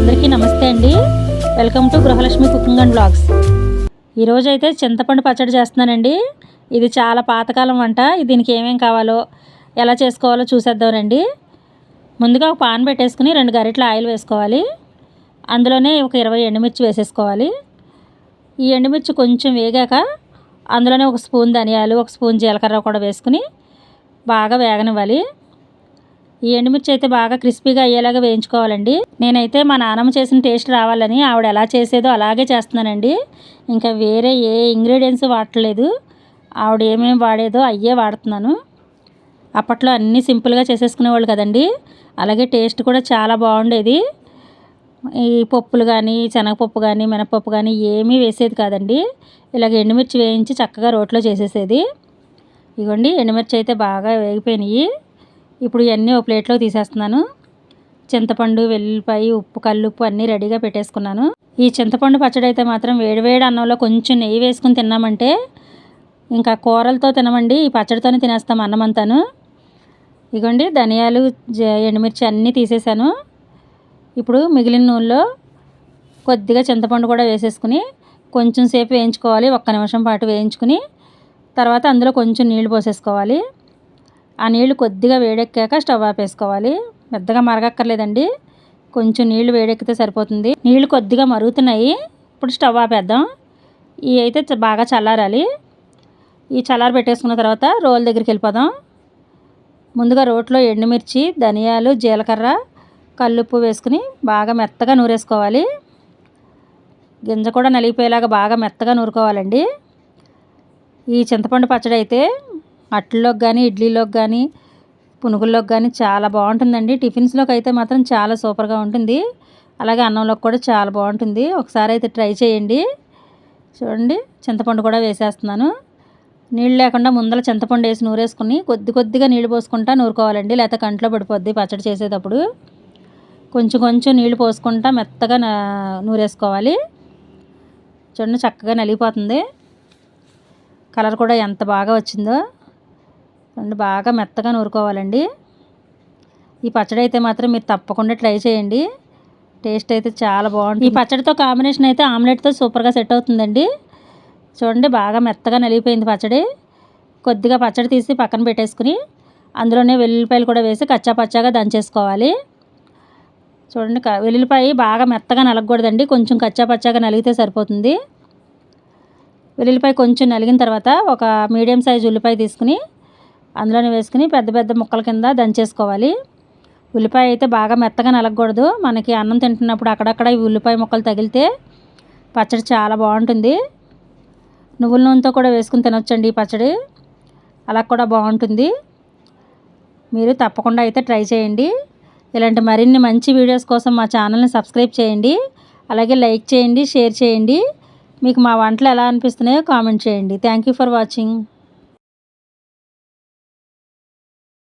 అందరికీ నమస్తే అండి. Welcome to Gruhalakshmi cooking and blogs. ఈరోజు అయితే చింతపండు పచ్చడి చేస్తున్నానండి. ఇది చాలా పాతకాలం వంట. దీనికి ఏమేం కావాలో ఎలా చేసుకోవాలో చూసేద్దాం రండి. ముందుగా ఒక పాన్ పెట్టేసుకుని 2 గరిటెల ఆయిల్ వేసుకోవాలి. అందులోనే ఒక 20 ఎండుమిర్చి వేసేసుకోవాలి. ఈ ఎండుమిర్చి కొంచెం వేగాక అందులోనే ఒక స్పూన్ ధనియాలు, ఒక స్పూన్ జీలకర్ర కూడా వేసుకుని బాగా వేగనివ్వాలి. ఈ ఎండుమిర్చి అయితే బాగా క్రిస్పీగా అయ్యేలాగా వేయించుకోవాలండి. నేనైతే మా నాన్నమ్మ చేసిన టేస్ట్ రావాలని ఆవిడ ఎలా చేసేదో అలాగే చేస్తున్నానండి. ఇంకా వేరే ఏ ఇంగ్రీడియంట్స్ వాడట్లేదు. ఆవిడ ఏమేమి వాడేదో అయ్యే వాడుతున్నాను. అప్పట్లో అన్నీ సింపుల్గా చేసేసుకునేవాళ్ళు కదండి. అలాగే టేస్ట్ కూడా చాలా బాగుండేది. ఈ పప్పులు కానీ, శనగపప్పు కానీ, మినపప్పు కానీ ఏమీ వేసేది కాదండి. ఇలాగ ఎండుమిర్చి వేయించి చక్కగా రోట్లో చేసేసేది. ఇవ్వండి, ఎండుమిర్చి అయితే బాగా వేగిపోయినాయి. ఇప్పుడు ఇవన్నీ ఒక ప్లేట్లో తీసేస్తున్నాను. చింతపండు, వెల్లుల్లిపాయ, ఉప్పు, కల్లుప్పు అన్నీ రెడీగా పెట్టేసుకున్నాను. ఈ చింతపండు పచ్చడి అయితే మాత్రం వేడివేడి అన్నంలో కొంచెం నెయ్యి వేసుకుని తిన్నామంటే ఇంకా కూరలతో తినమండి, ఈ పచ్చడితోనే తినేస్తాం అన్నమంతాను. ఇగోండి, ధనియాలు, ఎండుమిర్చి అన్నీ తీసేసాను. ఇప్పుడు మిగిలిన నూనెలో కొద్దిగా చింతపండు కూడా వేసేసుకుని కొంచెం సేపు వేయించుకోవాలి. 1 నిమిషం పాటు వేయించుకుని తర్వాత అందులో కొంచెం నీళ్లు పోసేసుకోవాలి. ఆ నీళ్లు కొద్దిగా వేడెక్కాక స్టవ్ ఆపేసుకోవాలి. పెద్దగా మరగక్కర్లేదండి, కొంచెం నీళ్లు వేడెక్కితే సరిపోతుంది. నీళ్లు కొద్దిగా మరుగుతున్నాయి. ఇప్పుడు స్టవ్ ఆపేద్దాం. ఇవి అయితే బాగా చల్లారాలి. ఈ చల్లారి పెట్టేసుకున్న తర్వాత రోల్ దగ్గరికి వెళ్ళిపోదాం. ముందుగా రోట్లో ఎండుమిర్చి, ధనియాలు, జీలకర్ర, కల్లుప్పు వేసుకుని బాగా మెత్తగా నూరేసుకోవాలి. గింజ కూడా నలిగిపోయేలాగా బాగా మెత్తగా నూరుకోవాలండి. ఈ చింతపండు పచ్చడి అయితే అట్లలోకి కానీ, ఇడ్లీలోకి కానీ, పునుగుల్లోకి కానీ చాలా బాగుంటుందండి. టిఫిన్స్లోకి అయితే మాత్రం చాలా సూపర్గా ఉంటుంది. అలాగే అన్నంలోకి కూడా చాలా బాగుంటుంది. ఒకసారి అయితే ట్రై చేయండి. చూడండి, చింతపండు కూడా వేసేస్తున్నాను. నీళ్ళు లేకుండా ముందర చింతపండు వేసి నూరేసుకుని కొద్దిగా నీళ్ళు పోసుకుంటా నూరుకోవాలండి, లేకపోతే కంట్లో పడిపోద్ది పచ్చడి చేసేటప్పుడు. కొంచెం నీళ్ళు పోసుకుంటా మెత్తగా నూరేసుకోవాలి. చూడండి, చక్కగా నలిగిపోతుంది. కలర్ కూడా ఎంత బాగా వచ్చిందో. బాగా మెత్తగా నూరుకోవాలండి. ఈ పచ్చడి అయితే మాత్రం మీరు తప్పకుండా ట్రై చేయండి. టేస్ట్ అయితే చాలా బాగుంటుంది. ఈ పచ్చడితో కాంబినేషన్ అయితే ఆమ్లెట్తో సూపర్గా సెట్ అవుతుందండి. చూడండి, బాగా మెత్తగా నలిగిపోయింది పచ్చడి. కొద్దిగా పచ్చడి తీసి పక్కన పెట్టేసుకుని అందులోనే వెల్లుల్లిపాయలు కూడా వేసి కచ్చాపచ్చాగా దంచేసుకోవాలి. చూడండి, వెల్లుల్లిపాయ బాగా మెత్తగా నలగకూడదండి, కొంచెం కచ్చాపచ్చాగా నలిగితే సరిపోతుంది. వెల్లుల్లిపాయ కొంచెం నలిగిన తర్వాత ఒక మీడియం సైజు ఉల్లిపాయ తీసుకుని అందులోనే వేసుకుని పెద్ద ముక్కల కింద దంచేసుకోవాలి. ఉల్లిపాయ అయితే బాగా మెత్తగా నలగకూడదు. మనకి అన్నం తింటున్నప్పుడు అక్కడక్కడ ఈ ఉల్లిపాయ ముక్కలు తగిలితే పచ్చడి చాలా బాగుంటుంది. నువ్వుల నూనెతో కూడా వేసుకుని తినొచ్చండి ఈ పచ్చడి, అలా కూడా బాగుంటుంది. మీరు తప్పకుండా అయితే ట్రై చేయండి. ఇలాంటి మరిన్ని మంచి వీడియోస్ కోసం మా ఛానల్ని సబ్స్క్రైబ్ చేయండి. అలాగే లైక్ చేయండి, షేర్ చేయండి. మీకు మా వంటలు ఎలా అనిపిస్తున్నాయో కామెంట్ చేయండి. Thank you for watching.